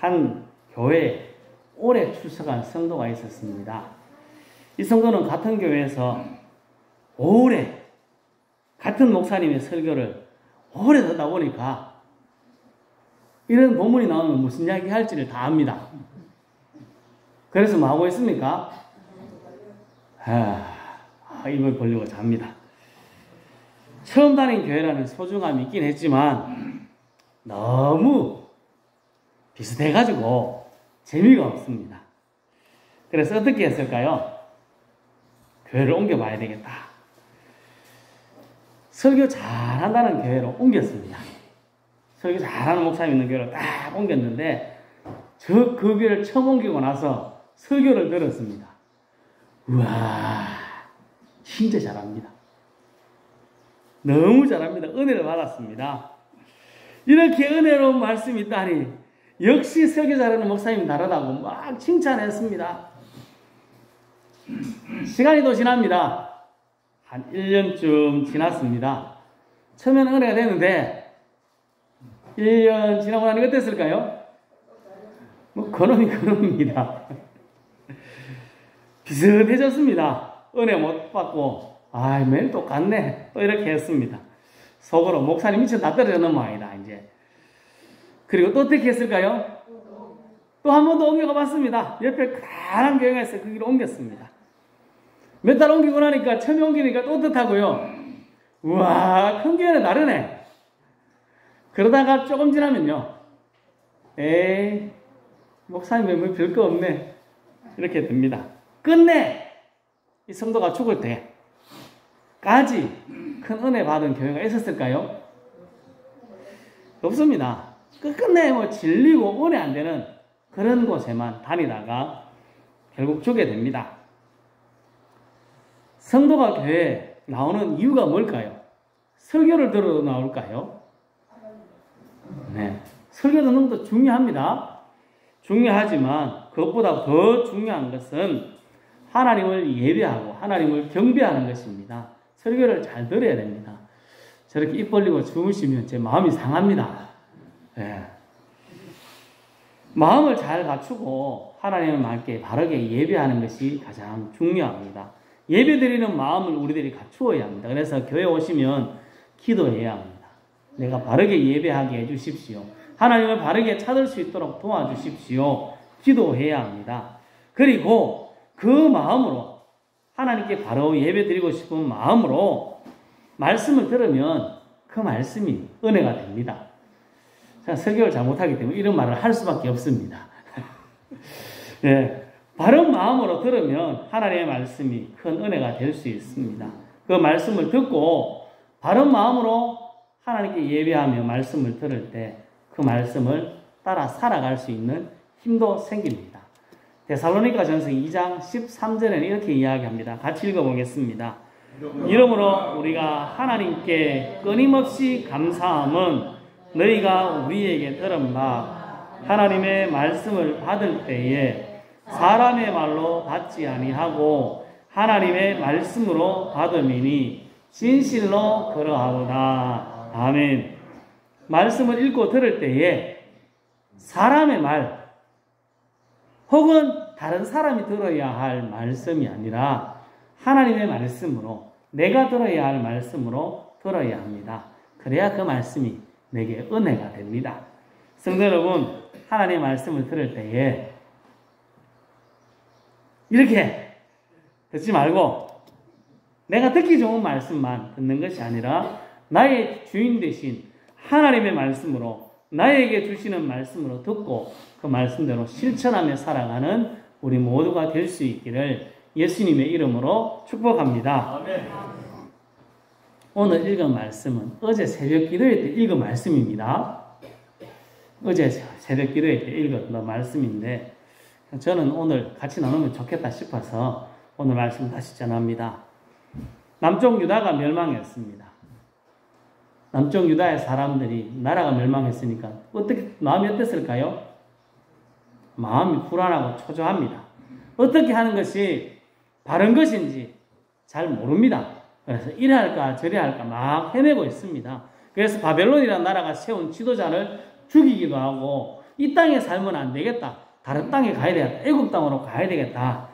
한 교회에 오래 출석한 성도가 있었습니다. 이 성도는 같은 교회에서 오래 같은 목사님의 설교를 오래 듣다 보니까 이런 본문이 나오면 무슨 이야기 할지를 다 압니다. 그래서 뭐 하고 있습니까? 입을 벌리고 잡니다. 처음 다닌 교회라는 소중함이 있긴 했지만 너무 비슷해가지고 재미가 없습니다. 그래서 어떻게 했을까요? 교회를 옮겨봐야 되겠다. 설교 잘한다는 교회로 옮겼습니다. 설교 잘하는 목사님 있는 교회로 딱 옮겼는데 그 교회를 처음 옮기고 나서 설교를 들었습니다. 우와, 진짜 잘합니다. 너무 잘합니다. 은혜를 받았습니다. 이렇게 은혜로운 말씀이 있다니 역시 설교 잘하는 목사님이 다르다고 막 칭찬했습니다. 시간이 또 지납니다. 한 1년쯤 지났습니다. 처음에는 은혜가 됐는데 1년 지나고 나니 어땠을까요? 그놈입니다. 비슷해졌습니다. 은혜 못 받고 매일 똑같네 또 이렇게 했습니다. 속으로 목사님 미쳐 다 떨어졌는 모양이다 이제. 그리고 또 어떻게 했을까요? 또 한 번 더 옮겨가 봤습니다. 옆에 크다란 교회가 있어요. 거기로 옮겼습니다. 몇 달 옮기고 나니까 처음에 옮기니까 또 어떻다고요? 우와, 큰 교회는 다르네. 그러다가 조금 지나면요, 목사님 뭐 별거 없네 이렇게 됩니다. 끝내 이 성도가 죽을 때까지 큰 은혜 받은 교회가 있었을까요? 없습니다. 끝끝내 뭐 질리고 은혜 안 되는 그런 곳에만 다니다가 결국 죽게 됩니다. 성도가 교회에 나오는 이유가 뭘까요? 설교를 들어도 나올까요? 네, 설교 듣는 것도 중요합니다. 중요하지만 그것보다 더 중요한 것은 하나님을 예배하고 하나님을 경배하는 것입니다. 설교를 잘 들어야 됩니다. 저렇게 입 벌리고 주무시면 제 마음이 상합니다. 네. 마음을 잘 갖추고 하나님을 맑게 바르게 예배하는 것이 가장 중요합니다. 예배드리는 마음을 우리들이 갖추어야 합니다. 그래서 교회 오시면 기도해야 합니다. 내가 바르게 예배하게 해주십시오. 하나님을 바르게 찾을 수 있도록 도와주십시오. 기도해야 합니다. 그리고 그 마음으로 하나님께 바로 예배드리고 싶은 마음으로 말씀을 들으면 그 말씀이 은혜가 됩니다. 제가 설교를 잘 못하기 때문에 이런 말을 할 수밖에 없습니다. 네, 바른 마음으로 들으면 하나님의 말씀이 큰 은혜가 될 수 있습니다. 그 말씀을 듣고 바른 마음으로 하나님께 예배하며 말씀을 들을 때 그 말씀을 따라 살아갈 수 있는 힘도 생깁니다. 데살로니가 전서 2장 13절에는 이렇게 이야기합니다. 같이 읽어보겠습니다. 이러므로 우리가 하나님께 끊임없이 감사함은 너희가 우리에게 들은 바 하나님의 말씀을 받을 때에 사람의 말로 받지 아니하고 하나님의 말씀으로 받음이니 진실로 그러하도다. 아멘. 말씀을 읽고 들을 때에 사람의 말 혹은 다른 사람이 들어야 할 말씀이 아니라 하나님의 말씀으로 내가 들어야 할 말씀으로 들어야 합니다. 그래야 그 말씀이 내게 은혜가 됩니다. 성도 여러분, 하나님의 말씀을 들을 때에 이렇게 듣지 말고 내가 듣기 좋은 말씀만 듣는 것이 아니라 나의 주인 되신 하나님의 말씀으로 나에게 주시는 말씀으로 듣고 그 말씀대로 실천하며 살아가는 우리 모두가 될 수 있기를 예수님의 이름으로 축복합니다. 아멘. 오늘 읽은 말씀은 어제 새벽 기도회 때 읽은 말씀입니다. 어제 새벽 기도회 때 읽었던 말씀인데 저는 오늘 같이 나누면 좋겠다 싶어서 오늘 말씀 다시 전합니다. 남쪽 유다가 멸망했습니다. 남쪽 유다의 사람들이 나라가 멸망했으니까 마음이 어땠을까요? 마음이 불안하고 초조합니다. 어떻게 하는 것이 바른 것인지 잘 모릅니다. 그래서 이래 할까 저래 할까 막 헤매고 있습니다. 그래서 바벨론이라는 나라가 세운 지도자를 죽이기도 하고 이 땅에 살면 안 되겠다. 다른 땅에 가야 되겠다. 애굽 땅으로 가야 되겠다.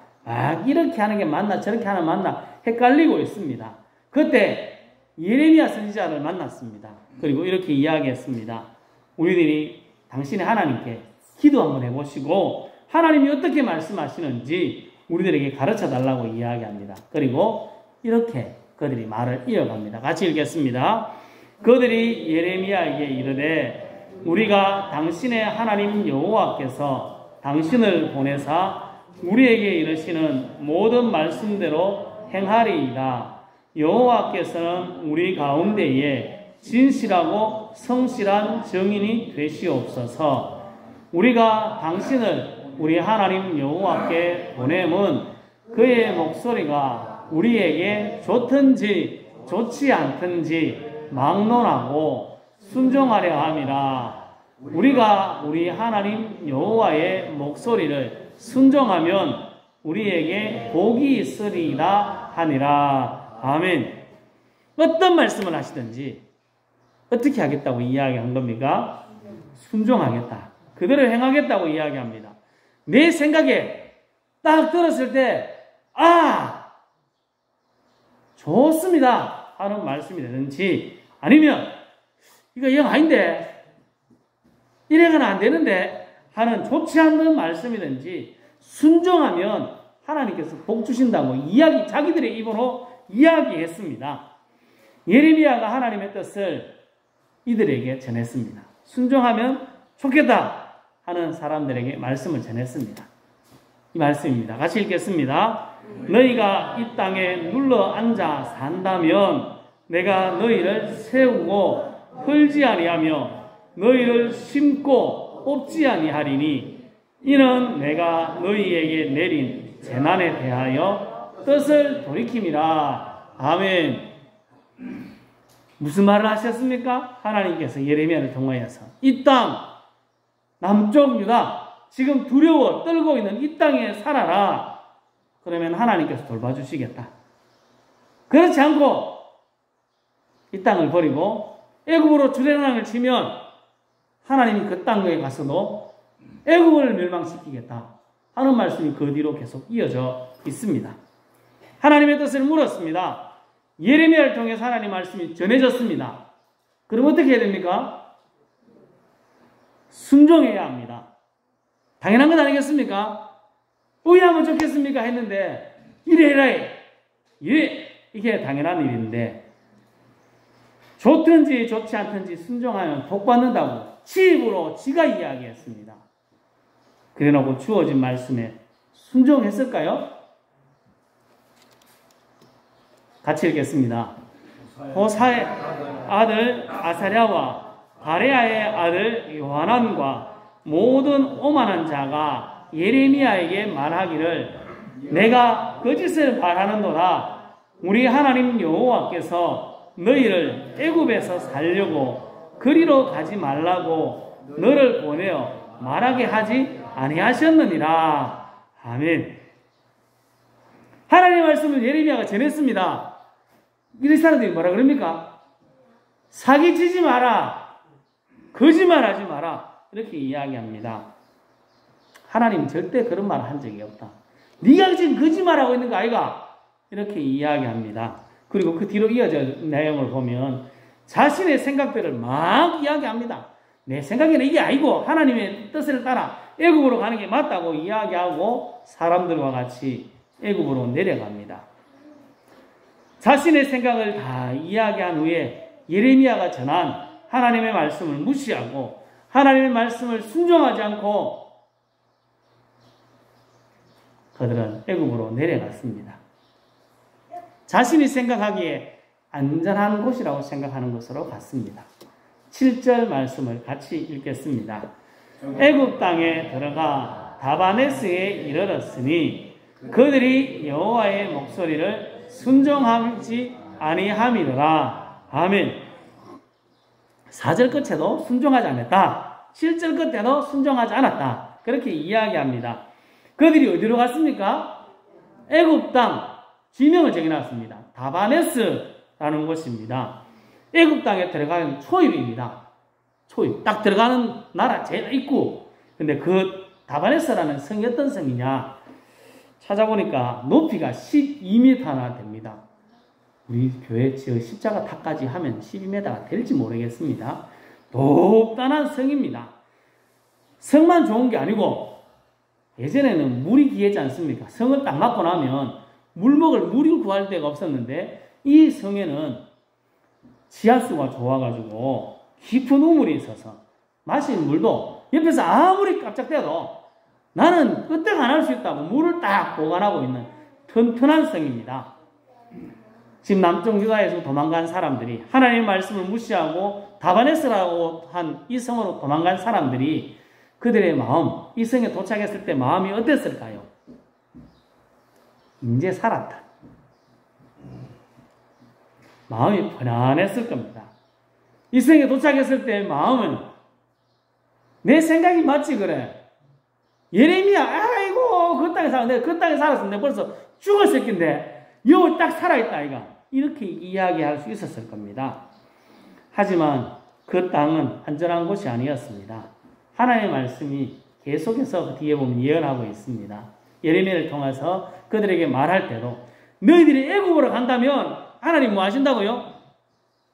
이렇게 하는 게 맞나 저렇게 하는 게 맞나 헷갈리고 있습니다. 그때 예레미야 선지자를 만났습니다. 그리고 이렇게 이야기했습니다. 우리들이 당신의 하나님께 기도 한번 해보시고 하나님이 어떻게 말씀하시는지 우리들에게 가르쳐 달라고 이야기합니다. 그리고 이렇게 그들이 말을 이어갑니다. 같이 읽겠습니다. 그들이 예레미야에게 이르되 우리가 당신의 하나님 여호와께서 당신을 보내사 우리에게 이르시는 모든 말씀대로 행하리이다. 여호와께서는 우리 가운데에 진실하고 성실한 증인이 되시옵소서. 우리가 당신을 우리 하나님 여호와께 보내면 그의 목소리가 우리에게 좋든지 좋지 않든지 막론하고 순종하려 함이라. 우리가 우리 하나님 여호와의 목소리를 순종하면 우리에게 복이 있으리라 하니라. 아멘. 어떤 말씀을 하시든지 어떻게 하겠다고 이야기한 겁니까? 순종하겠다. 그대로 행하겠다고 이야기합니다. 내 생각에 딱 들었을 때 좋습니다 하는 말씀이 되든지 아니면 이거 영 아닌데 이래가는 안 되는데 하는 좋지 않는 말씀이든지 순종하면 하나님께서 복 주신다고 자기들의 입으로 이야기했습니다. 예레미야가 하나님의 뜻을 이들에게 전했습니다. 순종하면 좋겠다 하는 사람들에게 말씀을 전했습니다. 이 말씀입니다. 같이 읽겠습니다. 너희가 이 땅에 눌러 앉아 산다면 내가 너희를 세우고 헐지 아니하며 너희를 심고 뽑지 아니하리니 이는 내가 너희에게 내린 재난에 대하여 뜻을 돌이킴이라. 아멘. 무슨 말을 하셨습니까? 하나님께서 예레미야를 통하여서 이 땅 남쪽 유다 지금 두려워 떨고 있는 이 땅에 살아라. 그러면 하나님께서 돌봐주시겠다. 그렇지 않고 이 땅을 버리고 애굽으로 주전랑을 치면 하나님이 그 땅에 가서도 애굽을 멸망시키겠다 하는 말씀이 그 뒤로 계속 이어져 있습니다. 하나님의 뜻을 물었습니다. 예레미야를 통해서 하나님 말씀이 전해졌습니다. 그럼 어떻게 해야 됩니까? 순종해야 합니다. 당연한 것 아니겠습니까? 하면 좋겠습니까? 했는데 이래 해라 이게 당연한 일인데 좋든지 좋지 않든지 순종하면 복 받는다고 지 입으로 지가 이야기했습니다. 그래놓고 주어진 말씀에 순종했을까요? 같이 읽겠습니다. 호사의 아들 아사랴와 가레아의 아들 요하난과 모든 오만한 자가 예레미야에게 말하기를 내가 거짓을 말하는도다. 우리 하나님 여호와께서 너희를 애굽에서 살려고 그리로 가지 말라고 너를 보내어 말하게 하지 아니하셨느니라. 아멘. 하나님의 말씀을 예레미야가 전했습니다. 이 사람들이 뭐라 그럽니까? 사기치지 마라. 거짓말하지 마라. 이렇게 이야기합니다. 하나님은 절대 그런 말을 한 적이 없다. 네가 지금 거짓말하고 있는 거 아이가? 이렇게 이야기합니다. 그리고 그 뒤로 이어져 내용을 보면 자신의 생각들을 막 이야기합니다. 내 생각에는 이게 아니고 하나님의 뜻을 따라 애굽으로 가는 게 맞다고 이야기하고 사람들과 같이 애굽으로 내려갑니다. 자신의 생각을 다 이야기한 후에 예레미야가 전한 하나님의 말씀을 무시하고 하나님의 말씀을 순종하지 않고 그들은 애굽으로 내려갔습니다. 자신이 생각하기에 안전한 곳이라고 생각하는 곳으로 갔습니다. 7절 말씀을 같이 읽겠습니다. 애굽 땅에 들어가 다바네스에 이르렀으니 그들이 여호와의 목소리를 순종하지 아니함이더라. 아멘. 4절 끝에도 순종하지 않았다. 7절 끝에도 순종하지 않았다. 그렇게 이야기합니다. 그들이 어디로 갔습니까? 애굽 땅 지명을 정해놨습니다. 다바네스라는 곳입니다. 애굽 땅에 들어가는 초입입니다. 초입. 딱 들어가는 나라 제일 입구. 근데 그 다바네스라는 성이 어떤 성이냐? 찾아보니까 높이가 12m나 됩니다. 우리 교회 저 십자가 탑까지 하면 12m가 될지 모르겠습니다. 높단한 성입니다. 성만 좋은 게 아니고 예전에는 물이 귀했지 않습니까? 성을 딱 막고 나면 물을 구할 데가 없었는데 이 성에는 지하수가 좋아가지고 깊은 우물이 있어서 마신 물도 옆에서 아무리 깜짝대도 나는 끄떡 안 할 수 있다고 물을 딱 보관하고 있는 튼튼한 성입니다. 지금 남쪽 유다에서 도망간 사람들이 하나님의 말씀을 무시하고 다바네스라고 한 이 성으로 도망간 사람들이 그들의 마음, 이 성에 도착했을 때 마음이 어땠을까요? 이제 살았다. 마음이 편안했을 겁니다. 이 성에 도착했을 때 마음은 내 생각이 맞지 그래. 예레미야, 아이고 그 땅에 살았는데 그 땅에 살았었는데 벌써 죽었을 텐데 여기 딱 살아있다 아이가. 이렇게 이야기할 수 있었을 겁니다. 하지만 그 땅은 안전한 곳이 아니었습니다. 하나님의 말씀이 계속해서 뒤에 보면 예언하고 있습니다. 예레미야를 통해서 그들에게 말할 때도 너희들이 애굽으로 간다면 하나님 뭐 하신다고요?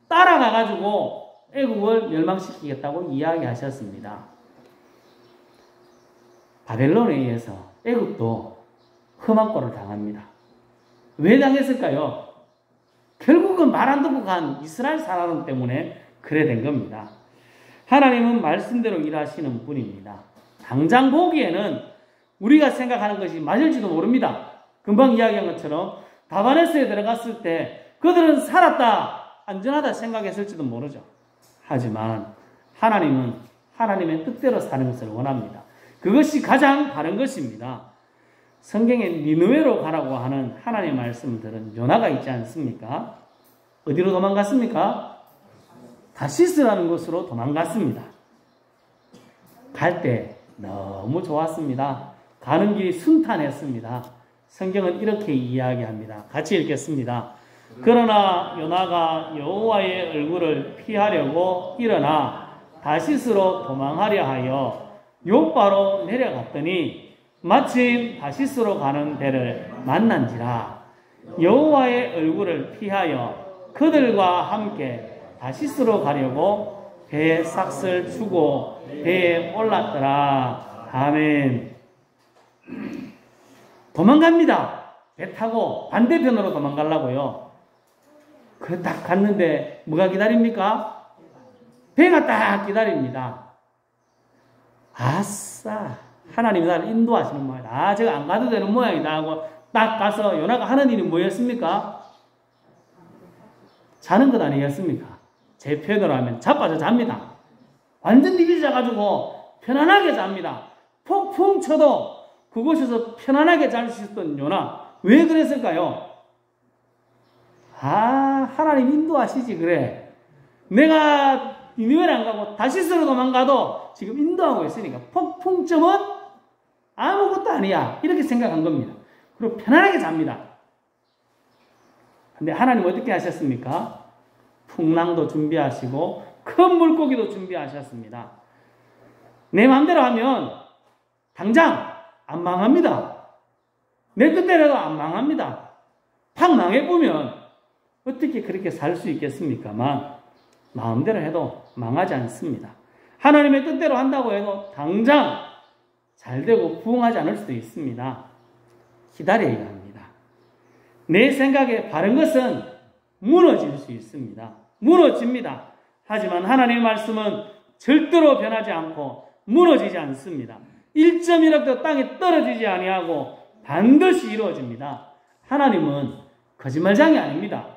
따라가가지고 애굽을 멸망시키겠다고 이야기하셨습니다. 바벨론에 의해서 애굽도 험한 꼴을 당합니다. 왜 당했을까요? 결국은 말 안 듣고 간 이스라엘 사람 때문에 그래 된 겁니다. 하나님은 말씀대로 일하시는 분입니다. 당장 보기에는 우리가 생각하는 것이 맞을지도 모릅니다. 금방 이야기한 것처럼 다바네스에 들어갔을 때 그들은 살았다, 안전하다 생각했을지도 모르죠. 하지만 하나님은 하나님의 뜻대로 사는 것을 원합니다. 그것이 가장 바른 것입니다. 성경에 니느웨로 가라고 하는 하나님의 말씀들은 요나가 있지 않습니까? 어디로 도망갔습니까? 다시스라는 곳으로 도망갔습니다. 갈 때 너무 좋았습니다. 가는 길이 순탄했습니다. 성경은 이렇게 이야기합니다. 같이 읽겠습니다. 그러나 요나가 여호와의 얼굴을 피하려고 일어나 다시스로 도망하려 하여 욥바로 내려갔더니 마침 다시스로 가는 배를 만난지라. 여호와의 얼굴을 피하여 그들과 함께 다시스로 가려고 배에 삭슬 주고 배에 올랐더라. 아멘. 도망갑니다. 배 타고 반대편으로 도망가려고요. 그 딱 갔는데 뭐가 기다립니까? 배가 딱 기다립니다. 아싸, 하나님이 나를 인도하시는 모양이다. 아, 제가 안 가도 되는 모양이다 하고 딱 가서 요나가 하는 일이 뭐였습니까? 자는 것 아니겠습니까? 제 표현으로 하면 자빠져 잡니다. 완전 디비 자가지고 편안하게 잡니다. 폭풍 쳐도 그곳에서 편안하게 잘 수 있었던 요나. 왜 그랬을까요? 아, 하나님 인도하시지 그래. 내가 니느웨를 안 가고 다시스로 도망가도 지금 인도하고 있으니까 폭풍점은 아무것도 아니야. 이렇게 생각한 겁니다. 그리고 편안하게 잡니다. 근데 하나님 어떻게 하셨습니까? 풍랑도 준비하시고 큰 물고기도 준비하셨습니다. 내 마음대로 하면 당장 안 망합니다. 내 뜻대로도 안 망합니다. 팍 망해보면 어떻게 그렇게 살 수 있겠습니까만 마음대로 해도 망하지 않습니다. 하나님의 뜻대로 한다고 해도 당장 잘 되고 부흥하지 않을 수도 있습니다. 기다려야 합니다. 내 생각에 바른 것은 무너질 수 있습니다. 무너집니다. 하지만 하나님의 말씀은 절대로 변하지 않고 무너지지 않습니다. 1.1억도 땅에 떨어지지 아니하고 반드시 이루어집니다. 하나님은 거짓말장이 아닙니다.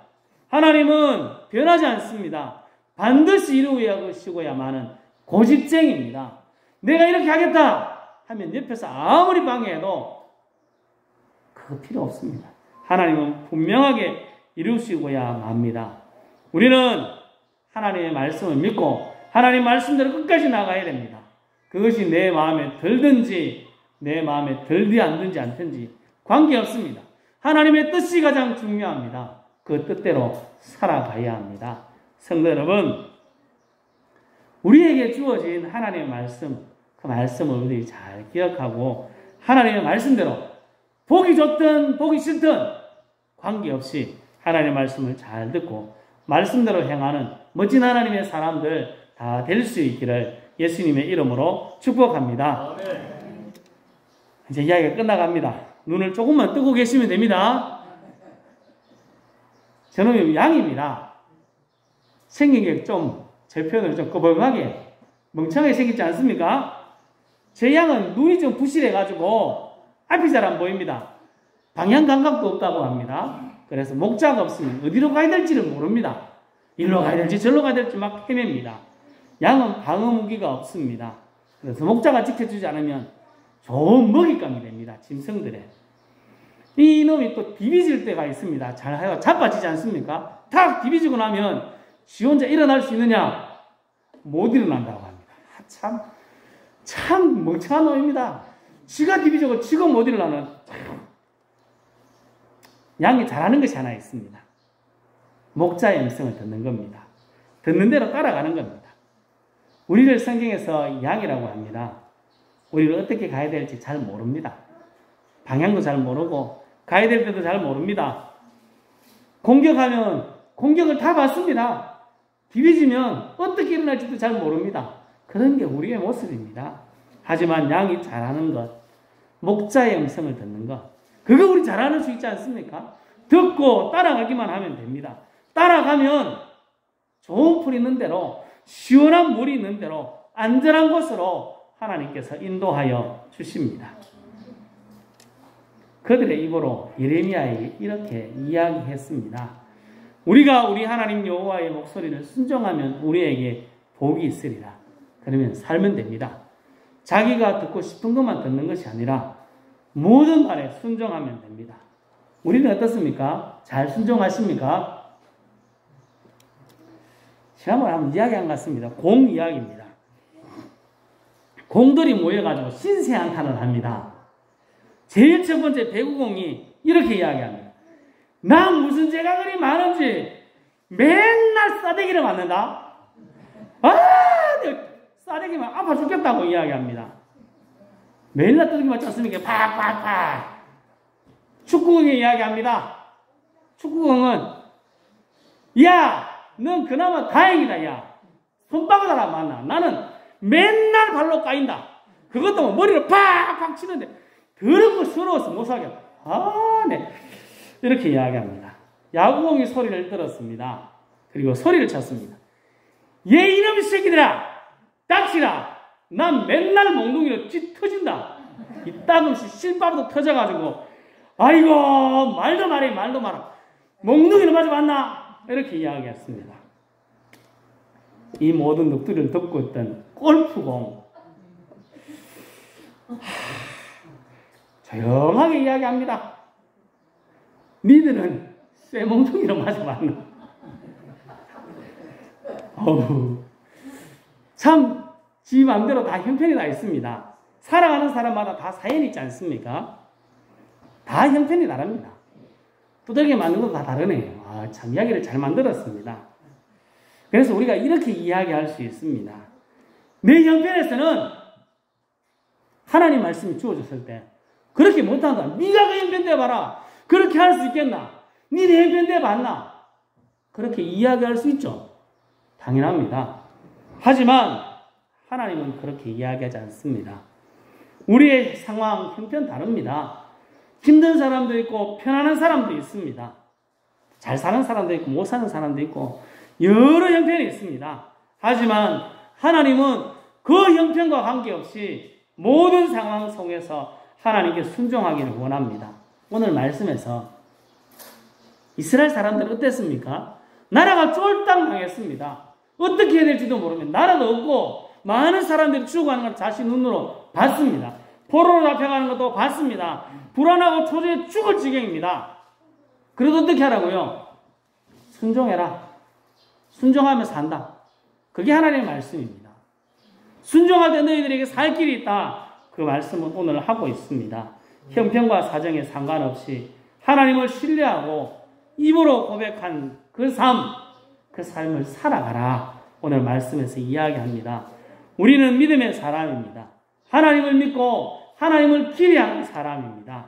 하나님은 변하지 않습니다. 반드시 이루어야만은 고집쟁입니다. 내가 이렇게 하겠다 하면 옆에서 아무리 방해해도 그거 필요 없습니다. 하나님은 분명하게 이루시고야 맙니다. 우리는 하나님의 말씀을 믿고 하나님 말씀대로 끝까지 나가야 됩니다. 그것이 내 마음에 들든지 내 마음에 들지 않든지 관계없습니다. 하나님의 뜻이 가장 중요합니다. 그 뜻대로 살아가야 합니다. 성도 여러분, 우리에게 주어진 하나님의 말씀, 그 그 말씀을 우리들이 잘 기억하고 하나님의 말씀대로 보기 좋든 보기 싫든 관계없이 하나님의 말씀을 잘 듣고 말씀대로 행하는 멋진 하나님의 사람들 다 될 수 있기를 예수님의 이름으로 축복합니다. 이제 이야기가 끝나갑니다. 눈을 조금만 뜨고 계시면 됩니다. 저는 양입니다. 생긴 게 좀 제 표현으로 좀 꺼벙하게 멍청하게 생기지 않습니까? 제 양은 눈이 좀 부실해가지고 앞이 잘 안 보입니다. 방향 감각도 없다고 합니다. 그래서 목자가 없으면 어디로 가야 될지를 모릅니다. 일로 가야 될지 절로 가야 될지 막 헤맵니다. 양은 방어 무기가 없습니다. 그래서 목자가 지켜주지 않으면 좋은 먹잇감이 됩니다. 짐승들의. 이놈이 또 디비질 때가 있습니다. 잘 하여 자빠지지 않습니까? 탁 디비지고 나면 지 혼자 일어날 수 있느냐? 못 일어난다고 합니다. 참 멍청한 놈입니다. 지가 디비지고 지가 못 일어나는. 양이 잘하는 것이 하나 있습니다. 목자의 음성을 듣는 겁니다. 듣는 대로 따라가는 겁니다. 우리를 성경에서 양이라고 합니다. 우리를 어떻게 가야 될지 잘 모릅니다. 방향도 잘 모르고 가야 될 때도 잘 모릅니다. 공격하면 공격을 다 받습니다. 디비지면 어떻게 일어날지도 잘 모릅니다. 그런 게 우리의 모습입니다. 하지만 양이 잘하는 것, 목자의 음성을 듣는 것, 그거 우리 잘하는 수 있지 않습니까? 듣고 따라가기만 하면 됩니다. 따라가면 좋은 풀 있는 대로, 시원한 물이 있는 대로, 안전한 곳으로 하나님께서 인도하여 주십니다. 그들의 입으로 예레미야에게 이렇게 이야기했습니다. 우리가 우리 하나님 여호와의 목소리를 순종하면 우리에게 복이 있으리라. 그러면 살면 됩니다. 자기가 듣고 싶은 것만 듣는 것이 아니라 모든 말에 순종하면 됩니다. 우리는 어떻습니까? 잘 순종하십니까? 지난번에 한번 이야기한 것 같습니다. 공 이야기입니다. 공들이 모여가지고 신세한탄을 합니다. 제일 첫 번째 배구공이 이렇게 이야기합니다. 나 무슨 죄가 그리 많은지 맨날 싸대기를 맞는다. 싸대기만 아파 죽겠다고 이야기합니다. 맨날 싸대기 맞지 않습니까? 팍팍팍. 축구공이 이야기합니다. 축구공은 야, 넌 그나마 다행이다. 야, 손바닥 하나 맞나? 나는 맨날 발로 까인다. 그것도 머리를 팍팍 치는데 더럽고 서러워서 못 살겠다. 네. 이렇게 이야기합니다. 야구공이 소리를 들었습니다. 그리고 소리를 쳤습니다. 얘 이놈의 새끼들아! 닥치라! 난 맨날 몽둥이로 터진다. 이따금씩 실밥도 터져가지고 아이고 말도 마라. 몽둥이로 맞아 봤나? 이렇게 이야기했습니다. 이 모든 넋두리를 덮고 있던 골프공 조용하게 이야기합니다. 니들은 쇠몽둥이로 맞아봤나? 참, 지 맘대로 다 형편이 다 있습니다. 살아가는 사람마다 다 사연이 있지 않습니까? 다 형편이 다릅니다. 두들겨 맞는 것도 다 다르네요. 참, 이야기를 잘 만들었습니다. 그래서 우리가 이렇게 이야기할 수 있습니다. 내 형편에서는 하나님 말씀이 주어졌을 때 그렇게 못한다. 네가 그 형편 돼봐라. 그렇게 할 수 있겠나? 니네 형편 돼봤나? 그렇게 이야기할 수 있죠. 당연합니다. 하지만 하나님은 그렇게 이야기하지 않습니다. 우리의 상황, 형편 다릅니다. 힘든 사람도 있고 편안한 사람도 있습니다. 잘 사는 사람도 있고 못 사는 사람도 있고 여러 형편이 있습니다. 하지만 하나님은 그 형편과 관계없이 모든 상황 속에서 하나님께 순종하기를 원합니다. 오늘 말씀에서 이스라엘 사람들은 어땠습니까? 나라가 쫄딱 망했습니다. 어떻게 해야 될지도 모르면 나라도 없고 많은 사람들이 죽어가는 걸 자신 눈으로 봤습니다. 포로로 잡혀가는 것도 봤습니다. 불안하고 초조해 죽을 지경입니다. 그래도 어떻게 하라고요? 순종해라. 순종하면 산다. 그게 하나님의 말씀입니다. 순종할 때 너희들에게 살 길이 있다. 그 말씀은 오늘 하고 있습니다. 형편과 사정에 상관없이 하나님을 신뢰하고 입으로 고백한 그 삶을 살아가라. 오늘 말씀에서 이야기합니다. 우리는 믿음의 사람입니다. 하나님을 믿고 하나님을 기대하는 사람입니다.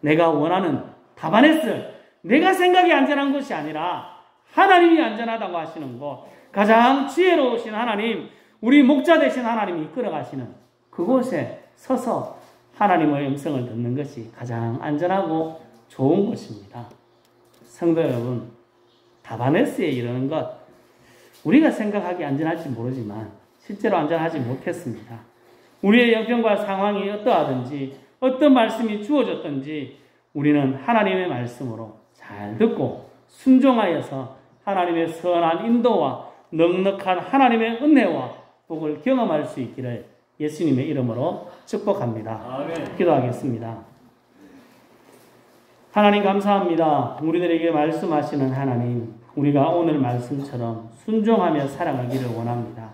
내가 원하는 다바네스, 내가 생각이 안전한 것이 아니라 하나님이 안전하다고 하시는 곳, 가장 지혜로우신 하나님, 우리 목자 되신 하나님이 이끌어가시는 그곳에 서서 하나님의 음성을 듣는 것이 가장 안전하고 좋은 것입니다. 성도 여러분, 다바네스에 이르는 것, 우리가 생각하기 안전할지 모르지만 실제로 안전하지 못했습니다. 우리의 형편과 상황이 어떠하든지 어떤 말씀이 주어졌든지 우리는 하나님의 말씀으로 잘 듣고 순종하여서 하나님의 선한 인도와 넉넉한 하나님의 은혜와 복을 경험할 수 있기를 예수님의 이름으로 축복합니다. 아멘. 기도하겠습니다. 하나님 감사합니다. 우리들에게 말씀하시는 하나님, 우리가 오늘 말씀처럼 순종하며 살아가기를 원합니다.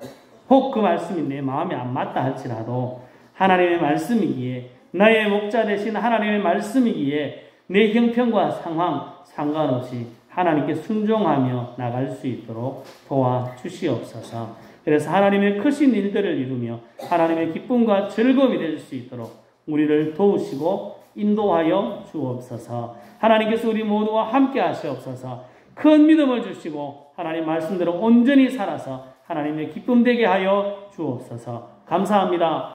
혹 그 말씀이 내 마음에 안 맞다 할지라도 하나님의 말씀이기에, 나의 목자 되신 하나님의 말씀이기에 내 형편과 상황 상관없이 하나님께 순종하며 나갈 수 있도록 도와주시옵소서. 그래서 하나님의 크신 일들을 이루며 하나님의 기쁨과 즐거움이 될 수 있도록 우리를 도우시고 인도하여 주옵소서. 하나님께서 우리 모두와 함께 하시옵소서. 큰 믿음을 주시고 하나님 말씀대로 온전히 살아서 하나님의 기쁨 되게 하여 주옵소서. 감사합니다.